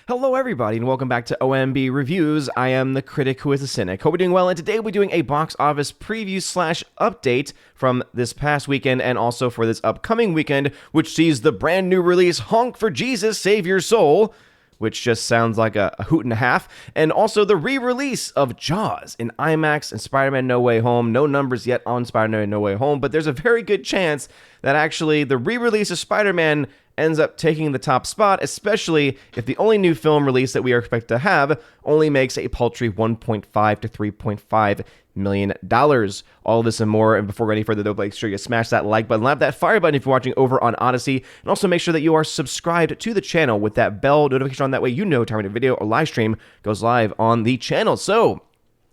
Hello everybody and welcome back to OMB Reviews. I am the critic who is a cynic. Hope you're doing well, and today we'll be doing a box office preview / update from this past weekend and also for this upcoming weekend, which sees the brand new release Honk For Jesus, Save Your Soul, which just sounds like a hoot and a half, and also the re-release of Jaws in IMAX and Spider-Man No Way Home. No numbers yet on Spider-Man No Way Home, but there's a very good chance that actually the re-release of Spider-Man ends up taking the top spot, especially if the only new film release that we are expected to have only makes a paltry $1.5 to $3.5 million. All this and more, and before we go any further though, make sure you smash that like button, slap that fire button if you're watching over on Odyssey, and also make sure that you are subscribed to the channel with that bell notification on. That way you know time a video or live stream goes live on the channel. So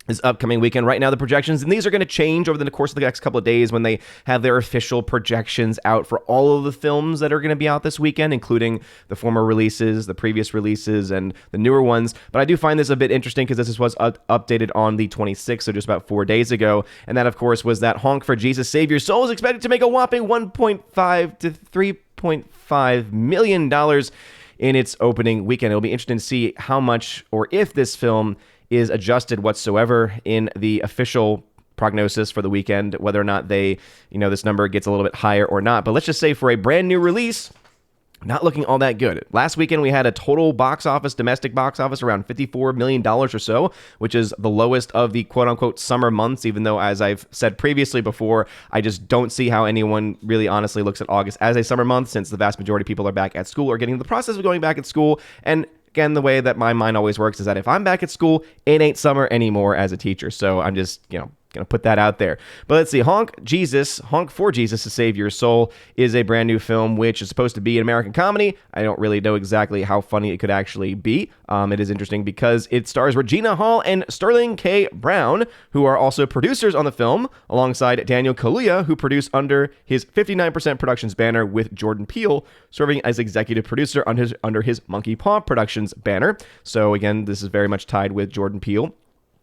this upcoming weekend, right now the projections, and these are going to change over the course of the next couple of days when they have their official projections out for all of the films that are going to be out this weekend, including the former releases, the previous releases, and the newer ones. But I do find this a bit interesting because this was updated on the 26th, so just about 4 days ago, and that of course was that Honk For Jesus, Save Your Soul is expected to make a whopping $1.5 to $3.5 million in its opening weekend. It'll be interesting to see how much, or if this film is adjusted whatsoever in the official prognosis for the weekend, whether or not they, this number gets a little bit higher or not. But let's just say for a brand new release, not looking all that good. Last weekend, we had a total domestic box office around $54 million or so, which is the lowest of the quote-unquote summer months, even though, as I've said previously before, I just don't see how anyone really honestly looks at August as a summer month, since the vast majority of people are back at school or getting in the process of going back at school. And again, the way that my mind always works is that if I'm back at school, it ain't summer anymore as a teacher. So I'm just, going to put that out there. But let's see. Honk For Jesus to Save Your Soul is a brand new film, which is supposed to be an American comedy. I don't really know exactly how funny it could actually be. It is interesting because it stars Regina Hall and Sterling K. Brown, who are also producers on the film, alongside Daniel Kaluuya, who produced under his 59% Productions banner, with Jordan Peele serving as executive producer under his Monkey Paw Productions banner. So again, this is very much tied with Jordan Peele.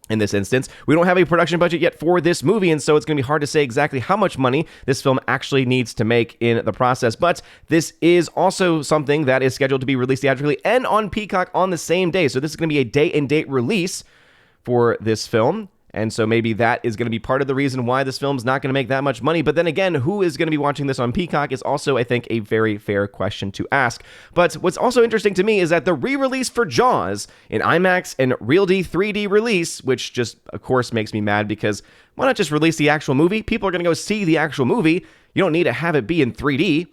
In this instance, we don't have a production budget yet for this movie, and so it's going to be hard to say exactly how much money this film actually needs to make in the process. But this is also something that is scheduled to be released theatrically and on Peacock on the same day. So this is going to be a day-and-date release for this film. And so maybe that is going to be part of the reason why this film's not going to make that much money. But then again, who is going to be watching this on Peacock is also, I think, a very fair question to ask. But what's also interesting to me is that the re-release for Jaws in IMAX and RealD 3D release, which just, of course, makes me mad because why not just release the actual movie? People are going to go see the actual movie. You don't need to have it be in 3D.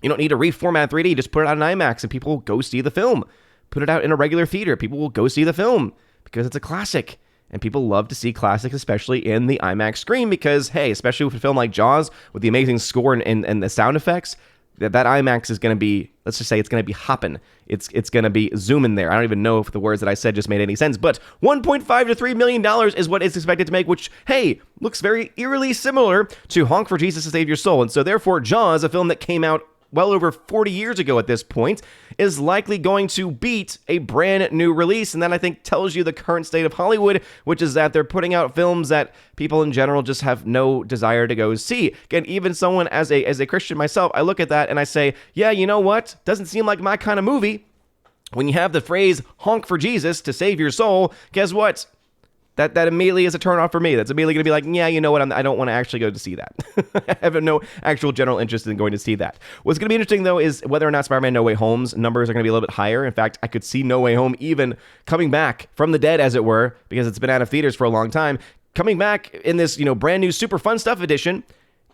You don't need to reformat 3D. Just put it out in IMAX and people will go see the film. Put it out in a regular theater. People will go see the film because it's a classic. And people love to see classics, especially in the IMAX screen, because, hey, especially with a film like Jaws, with the amazing score and the sound effects, that IMAX is going to be, let's just say it's going to be hopping. It's going to be zooming there. I don't even know if the words that I said just made any sense, but $1.5 to $3 million is what it's expected to make, which, hey, looks very eerily similar to Honk For Jesus to Save Your Soul. And so therefore, Jaws, a film that came out well over 40 years ago at this point, is likely going to beat a brand new release. And that, I think, tells you the current state of Hollywood, which is that they're putting out films that people in general just have no desire to go see. Again, even someone as a Christian myself, I look at that and I say, yeah, you know what? Doesn't seem like my kind of movie. When you have the phrase Honk For Jesus to Save Your Soul, guess what? That immediately is a turn off for me. That's immediately going to be like, yeah, you know what? I don't want to actually go to see that. I have no actual general interest in going to see that. What's going to be interesting, though, is whether or not Spider-Man No Way Home's numbers are going to be a little bit higher. In fact, I could see No Way Home even coming back from the dead, as it were, because it's been out of theaters for a long time. Coming back in this, brand new super fun stuff edition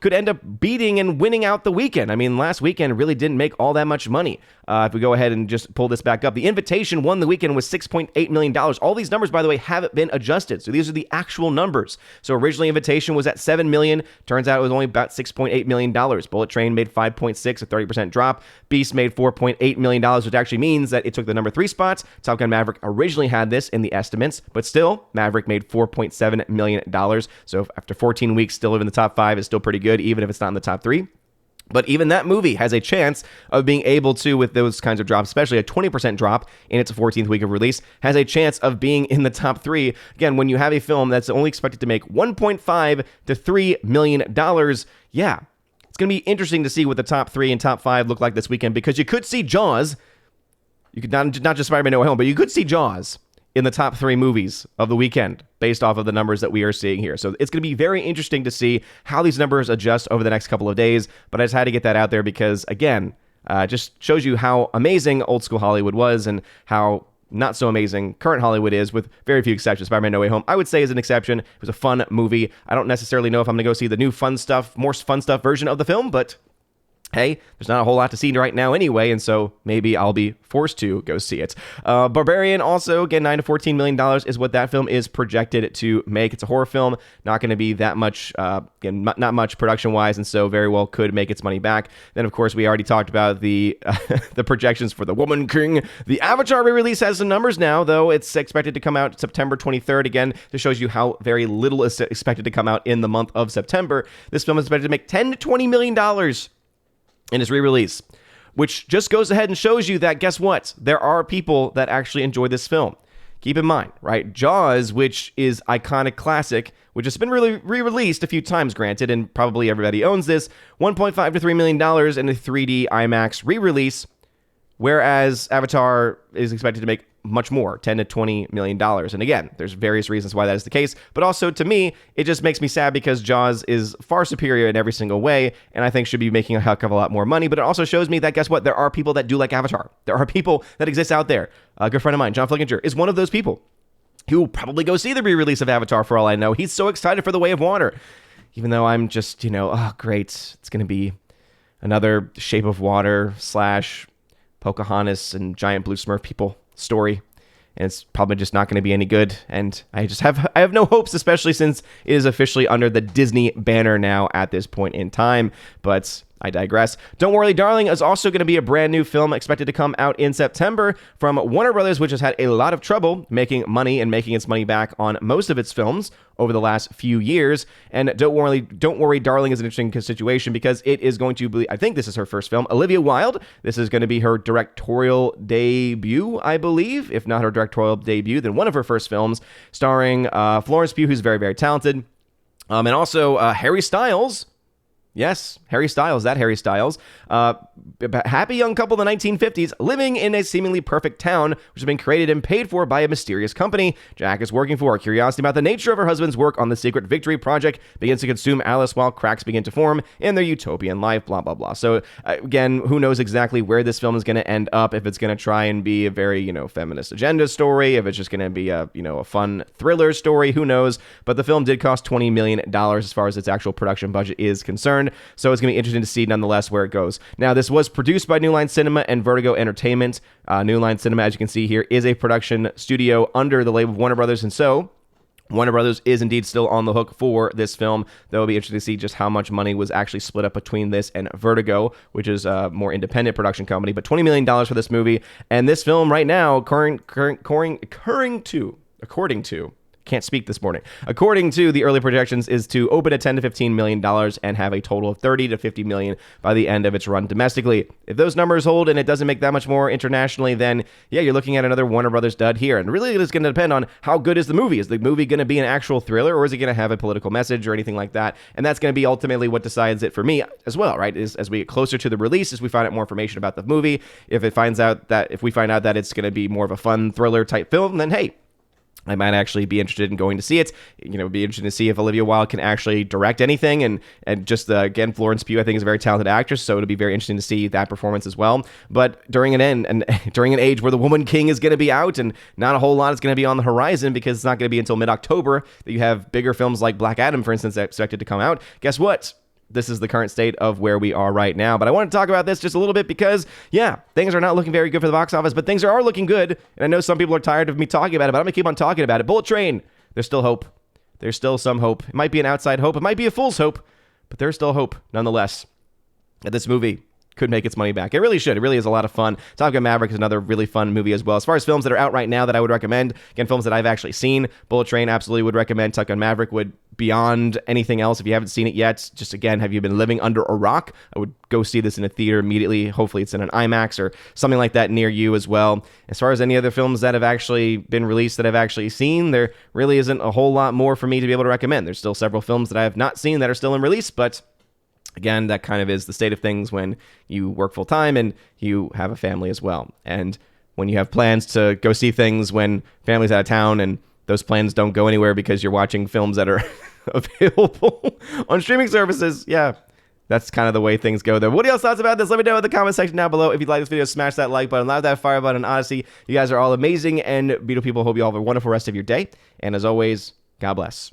could end up beating and winning out the weekend. I mean, last weekend really didn't make all that much money. If we go ahead and just pull this back up, The Invitation won the weekend with $6.8 million. All these numbers, by the way, haven't been adjusted. So these are the actual numbers. So originally Invitation was at $7 million. Turns out it was only about $6.8 million. Bullet Train made 5.6, a 30% drop. Beast made $4.8 million, which actually means that it took the number 3 spots. Top Gun Maverick originally had this in the estimates, but still, Maverick made $4.7 million. So after 14 weeks, still in the top 5 is still pretty good, even if it's not in the top 3. But even that movie has a chance of being able to, with those kinds of drops, especially a 20% drop in its 14th week of release, has a chance of being in the top 3. Again, when you have a film that's only expected to make $1.5 to $3 million, yeah, it's going to be interesting to see what the top 3 and top 5 look like this weekend, because you could see Jaws You could not just Spider-Man No Way Home, but you could see Jaws in the top 3 movies of the weekend based off of the numbers that we are seeing here. So it's going to be very interesting to see how these numbers adjust over the next couple of days. But I just had to get that out there because, again, just shows you how amazing old school Hollywood was and how not so amazing current Hollywood is, with very few exceptions. Spider-Man No Way Home, I would say, is an exception. It was a fun movie. I don't necessarily know if I'm going to go see the new more fun stuff version of the film, but hey, there's not a whole lot to see right now anyway, and so maybe I'll be forced to go see it. Barbarian also, again, $9 to $14 million is what that film is projected to make. It's a horror film, not going to be that much, again, not much production-wise, and so very well could make its money back. Then, of course, we already talked about the the projections for The Woman King. The Avatar re-release has some numbers now, though. It's expected to come out September 23rd. Again, this shows you how very little is expected to come out in the month of September. This film is expected to make $10 to $20 million in its re-release, which just goes ahead and shows you that, guess what? There are people that actually enjoy this film. Keep in mind, right? Jaws, which is iconic classic, which has been really re-released a few times, granted, and probably everybody owns this, $1.5 to $3 million in a 3D IMAX re-release, whereas Avatar is expected to make much more, $10 to $20 million. And again, there's various reasons why that is the case, but also to me, it just makes me sad because Jaws is far superior in every single way, and I think should be making a heck of a lot more money. But it also shows me that, guess what? There are people that do like Avatar. There are people that exist out there. A good friend of mine, John Flickinger, is one of those people. He will probably go see the re-release of Avatar for all I know. He's so excited for The Way of Water, even though I'm just, oh, great. It's going to be another Shape of Water / Pocahontas and giant blue Smurf people story, and it's probably just not going to be any good, and I have no hopes, especially since it is officially under the Disney banner now at this point in time. But I digress. Don't Worry, Darling is also going to be a brand new film expected to come out in September from Warner Brothers, which has had a lot of trouble making money and making its money back on most of its films over the last few years. And Don't Worry, Darling is an interesting situation because it is going to be, I think this is her first film, Olivia Wilde. This is going to be her directorial debut, I believe. If not her directorial debut, then one of her first films, starring Florence Pugh, who's very, very talented. And also Harry Styles. Yes, Harry Styles, that Harry Styles. Happy young couple in the 1950s living in a seemingly perfect town, which has been created and paid for by a mysterious company Jack is working for. Curiosity about the nature of her husband's work on the Secret Victory Project begins to consume Alice while cracks begin to form in their utopian life, blah, blah, blah. So, again, who knows exactly where this film is going to end up, if it's going to try and be a very, feminist agenda story, if it's just going to be a fun thriller story, who knows. But the film did cost $20 million as far as its actual production budget is concerned. So it's going to be interesting to see nonetheless where it goes. Now, this was produced by New Line Cinema and Vertigo Entertainment. New Line Cinema, as you can see here, is a production studio under the label of Warner Brothers, and so Warner Brothers is indeed still on the hook for this film. Though it'll be interesting to see just how much money was actually split up between this and Vertigo, which is a more independent production company. But $20 million for this movie, and this film right now, according to the early projections, is to open at $10 to $15 million and have a total of $30 to $50 million by the end of its run domestically. If those numbers hold and it doesn't make that much more internationally, then yeah, you're looking at another Warner Brothers dud here. And really, it's going to depend on how good is the movie. Is the movie going to be an actual thriller, or is it going to have a political message or anything like that? And that's going to be ultimately what decides it for me as well, right? Is as we get closer to the release, as we find out more information about the movie, if we find out that it's going to be more of a fun thriller type film, then hey, I might actually be interested in going to see it. Be interested to see if Olivia Wilde can actually direct anything. And just, again, Florence Pugh, I think, is a very talented actress, so it'll be very interesting to see that performance as well. But during an age where The Woman King is going to be out and not a whole lot is going to be on the horizon, because it's not going to be until mid-October that you have bigger films like Black Adam, for instance, expected to come out. Guess what? This is the current state of where we are right now. But I want to talk about this just a little bit because, yeah, things are not looking very good for the box office, but things are looking good. And I know some people are tired of me talking about it, but I'm going to keep on talking about it. Bullet Train, there's still hope. There's still some hope. It might be an outside hope. It might be a fool's hope, but there's still hope nonetheless that this movie could make its money back. It really should. It really is a lot of fun. Top Gun Maverick is another really fun movie as well. As far as films that are out right now that I would recommend, again, films that I've actually seen, Bullet Train absolutely would recommend. Top Gun Maverick would, beyond anything else, if you haven't seen it yet, just again, have you been living under a rock? I would go see this in a theater immediately. Hopefully it's in an IMAX or something like that near you as well. As far as any other films that have actually been released that I've actually seen, there really isn't a whole lot more for me to be able to recommend. There's still several films that I have not seen that are still in release, but again, that kind of is the state of things when you work full time and you have a family as well. And when you have plans to go see things when family's out of town and those plans don't go anywhere because you're watching films that are available on streaming services. Yeah, that's kind of the way things go there. What are y'all's thoughts about this? Let me know in the comment section down below. If you like this video, smash that like button, loud that fire button. Honestly, you guys are all amazing and beautiful people. Hope you all have a wonderful rest of your day. And as always, God bless.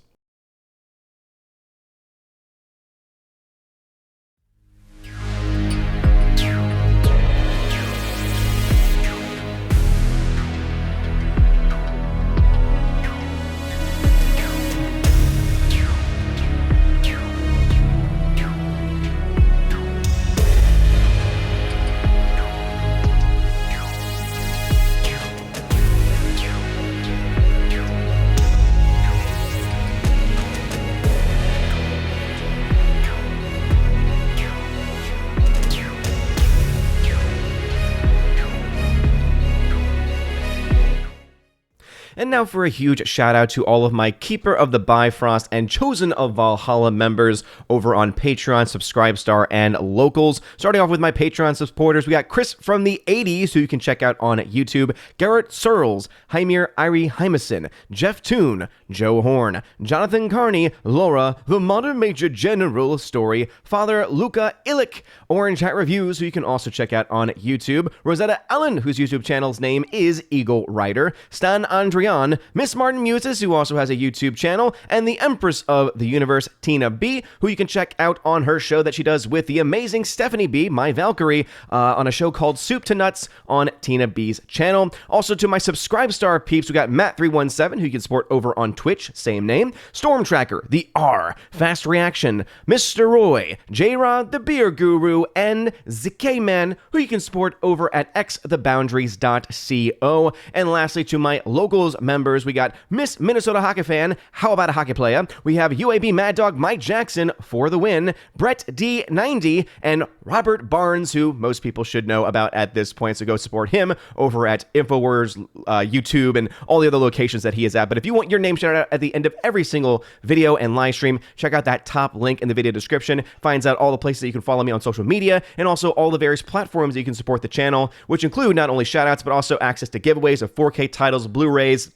And now for a huge shout out to all of my Keeper of the Bifrost and Chosen of Valhalla members over on Patreon, Subscribestar, and Locals. Starting off with my Patreon supporters, we got Chris from the 80s, who you can check out on YouTube, Garrett Searles, Hymir Irie Hymason, Jeff Toon, Joe Horn, Jonathan Carney, Laura, The Modern Major General Story, Father Luca Illick, Orange Hat Reviews, who you can also check out on YouTube, Rosetta Allen, whose YouTube channel's name is Eagle Rider, Stan Andrian, Miss Martin Muses, who also has a YouTube channel, and the Empress of the Universe, Tina B, who you can check out on her show that she does with the amazing Stephanie B, my Valkyrie, on a show called Soup to Nuts on Tina B's channel. Also to my Subscribestar peeps, we got Matt317, who you can support over on Twitch, same name, Storm Tracker, The R, Fast Reaction, Mr. Roy, J-Rod, The Beer Guru, and ZK-Man, who you can support over at xtheboundaries.co. And lastly, to my Locals members, we got Miss Minnesota Hockey Fan, How About a Hockey Player? We have UAB Mad Dog Mike Jackson for the win, Brett D90, and Robert Barnes, who most people should know about at this point, so go support him over at InfoWars, YouTube, and all the other locations that he is at. But if you want your name shouted out at the end of every single video and live stream, check out that top link in the video description. Finds out all the places that you can follow me on social media, and also all the various platforms that you can support the channel, which include not only shoutouts, but also access to giveaways of 4K titles, Blu-rays,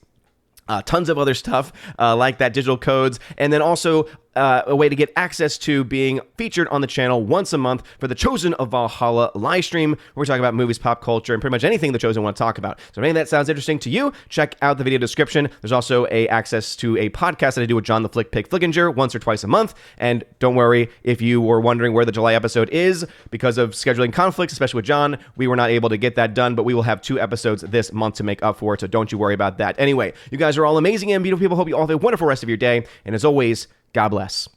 tons of other stuff like that, digital codes, and then also a way to get access to being featured on the channel once a month for the Chosen of Valhalla live stream, where we're talking about movies, pop culture, and pretty much anything the Chosen want to talk about. So if any of that sounds interesting to you, check out the video description. There's also access to a podcast that I do with John the Flick Pig Flickinger once or twice a month. And don't worry if you were wondering where the July episode is, because of scheduling conflicts, especially with John, we were not able to get that done, but we will have 2 episodes this month to make up for it, so don't you worry about that. Anyway, you guys are all amazing and beautiful people. Hope you all have a wonderful rest of your day, and as always, God bless.